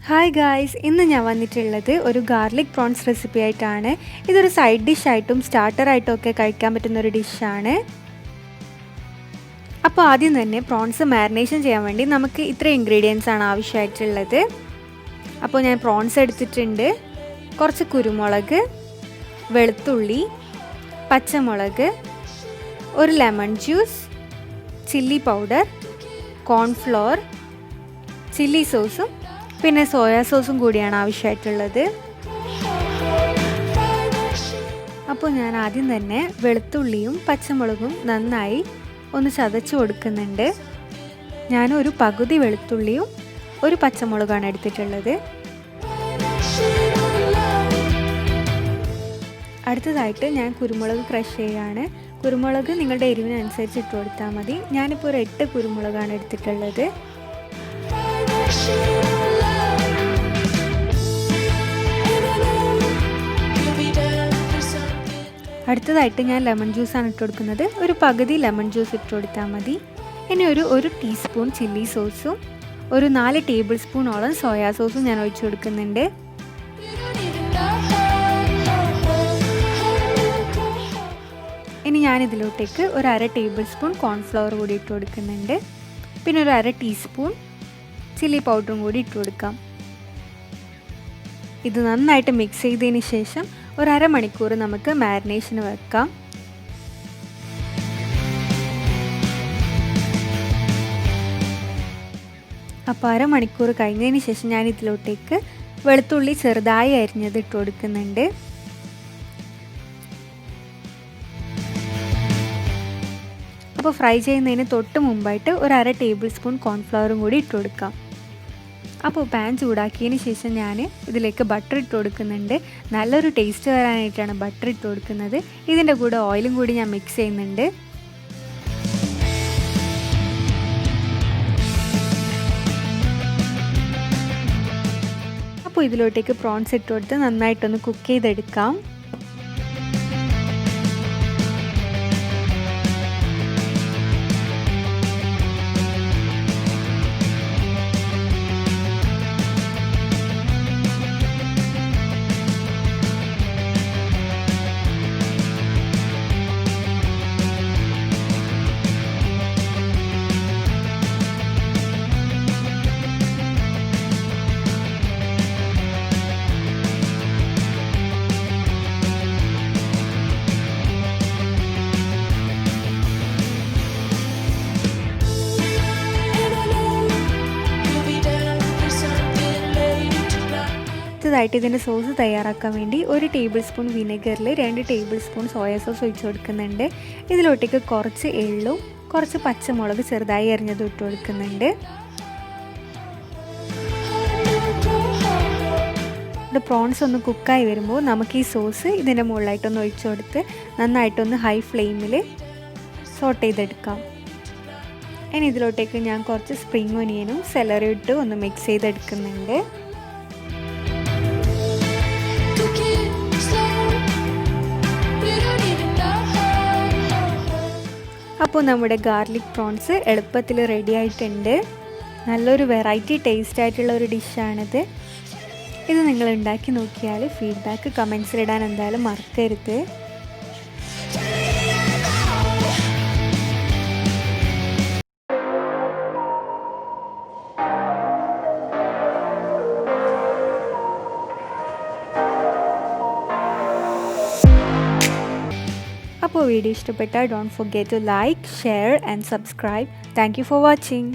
Hi guys, ഇന്ന് ഞാൻ വന്നിട്ടുള്ളത് ഒരു ഗാർലിക് പ്രോൺസ് റെസിപ്പി ആയിട്ടാണ്. ഇതൊരു സൈഡ് ഡിഷായിട്ടും സ്റ്റാർട്ടറായിട്ടും ഒക്കെ കഴിക്കാൻ പറ്റുന്നൊരു ഡിഷാണ്. അപ്പോൾ ആദ്യം തന്നെ പ്രോൺസ് മാരിനേഷൻ ചെയ്യാൻ വേണ്ടി നമുക്ക് ഇത്ര ഇൻഗ്രീഡിയൻസ് ആണ് ആവശ്യമായിട്ടുള്ളത്. അപ്പോൾ ഞാൻ പ്രോൺസ് എടുത്തിട്ടുണ്ട്. കുറച്ച് കുരുമുളക്, വെളുത്തുള്ളി, പച്ചമുളക്, ഒരു lemon juice, chilli powder, cornflour, chilli സോസും പിന്നെ സോയാ സോസും കൂടിയാണ് ആവശ്യമായിട്ടുള്ളത്. അപ്പോൾ ഞാൻ ആദ്യം തന്നെ വെളുത്തുള്ളിയും പച്ചമുളകും നന്നായി ഒന്ന് ചതച്ച് കൊടുക്കുന്നുണ്ട്. ഞാനൊരു പകുതി വെളുത്തുള്ളിയും ഒരു പച്ചമുളകാണ് എടുത്തിട്ടുള്ളത്. അടുത്തതായിട്ട് ഞാൻ കുരുമുളക് ക്രഷ് ചെയ്യുകയാണ്. കുരുമുളക് നിങ്ങളുടെ എരിവിനനുസരിച്ച് ഇട്ട് കൊടുത്താൽ മതി. ഞാനിപ്പോൾ ഒരു 8 കുരുമുളകാണ് എടുത്തിട്ടുള്ളത്. അടുത്തതായിട്ട് ഞാൻ ലെമൺ ജ്യൂസാണ് ഇട്ട് കൊടുക്കുന്നത്. ഒരു പകുതി ലെമൺ ജ്യൂസ് ഇട്ട് കൊടുത്താൽ മതി. ഇനി ഒരു ടീസ്പൂൺ ചില്ലി സോസും ഒരു 4 ടേബിൾ സ്പൂണോളം സോയാ സോസും ഞാൻ ഒഴിച്ചു കൊടുക്കുന്നുണ്ട്. ഇനി ഞാനിതിലോട്ടേക്ക് ഒരു 1/2 ടേബിൾ സ്പൂൺ കോൺഫ്ലവർ കൂടി ഇട്ട് കൊടുക്കുന്നുണ്ട്. പിന്നെ ഒരു 1/2 ടീസ്പൂൺ ചില്ലി പൗഡറും കൂടി ഇട്ട് കൊടുക്കാം. ഇത് നന്നായിട്ട് മിക്സ് ചെയ്തതിന് ശേഷം ഒരു അരമണിക്കൂർ നമുക്ക് മാരിനേഷന് വെക്കാം. അപ്പോൾ അരമണിക്കൂർ കഴിഞ്ഞതിന് ശേഷം ഞാൻ ഇതിലോട്ടേക്ക് വെളുത്തുള്ളി ചെറുതായി അരിഞ്ഞത് ഇട്ട് കൊടുക്കുന്നുണ്ട്. അപ്പോൾ ഫ്രൈ ചെയ്യുന്നതിന് തൊട്ട് മുമ്പായിട്ട് ഒരു 1/2 ടേബിൾ സ്പൂൺ കോൺഫ്ലവറും കൂടി ഇട്ട് കൊടുക്കാം. അപ്പോൾ പാൻ ചൂടാക്കിയതിന് ശേഷം ഞാൻ ഇതിലേക്ക് ബട്ടർ ഇട്ട് കൊടുക്കുന്നുണ്ട്. നല്ലൊരു ടേസ്റ്റ് വരാനായിട്ടാണ് ബട്ടർ ഇട്ട് കൊടുക്കുന്നത്. ഇതിൻ്റെ കൂടെ ഓയിലും കൂടി ഞാൻ മിക്സ് ചെയ്യുന്നുണ്ട്. അപ്പോൾ ഇതിലോട്ടേക്ക് പ്രോൺസ് ഇട്ട് കൊടുത്ത് നന്നായിട്ടൊന്ന് കുക്ക് ചെയ്തെടുക്കാം. അടുത്തതായിട്ട് ഇതിൻ്റെ സോസ് തയ്യാറാക്കാൻ വേണ്ടി 1 ടേബിൾ സ്പൂൺ വിനെഗറിൽ 2 ടേബിൾ സ്പൂൺ സോയാ സോസ് ഒഴിച്ച് കൊടുക്കുന്നുണ്ട്. ഇതിലോട്ടേക്ക് കുറച്ച് എള്ളും കുറച്ച് പച്ചമുളക് ചെറുതായി അരിഞ്ഞതും ഇട്ട് കൊടുക്കുന്നുണ്ട്. ഇവിടെ പ്രോൺസ് ഒന്ന് കുക്കായി വരുമ്പോൾ നമുക്ക് ഈ സോസ് ഇതിൻ്റെ മുകളിലായിട്ടൊന്ന് ഒഴിച്ചു കൊടുത്ത് നന്നായിട്ടൊന്ന് ഹൈ ഫ്ലെയിമിൽ സോട്ട് ചെയ്തെടുക്കാം. ഇനി ഇതിലോട്ടേക്ക് ഞാൻ കുറച്ച് സ്പ്രിംഗ് ഒനിയനും സെലറിയും ഇട്ട് ഒന്ന് മിക്സ് ചെയ്തെടുക്കുന്നുണ്ട്. അപ്പോൾ നമ്മുടെ ഗാർലിക് പ്രോൺസ് എളുപ്പത്തിൽ റെഡി ആയിട്ടുണ്ട്. നല്ലൊരു വെറൈറ്റി ടേസ്റ്റ് ആയിട്ടുള്ള ഒരു ഡിഷാണിത്. ഇത് നിങ്ങൾ ഉണ്ടാക്കി നോക്കിയാൽ ഫീഡ്ബാക്ക് കമൻസിലിടാൻ എന്തായാലും മറക്കരുത്. അപ്പോൾ വീഡിയോ ഇഷ്ടപ്പെട്ടാൽ don't forget to like, share and subscribe. Thank you for watching.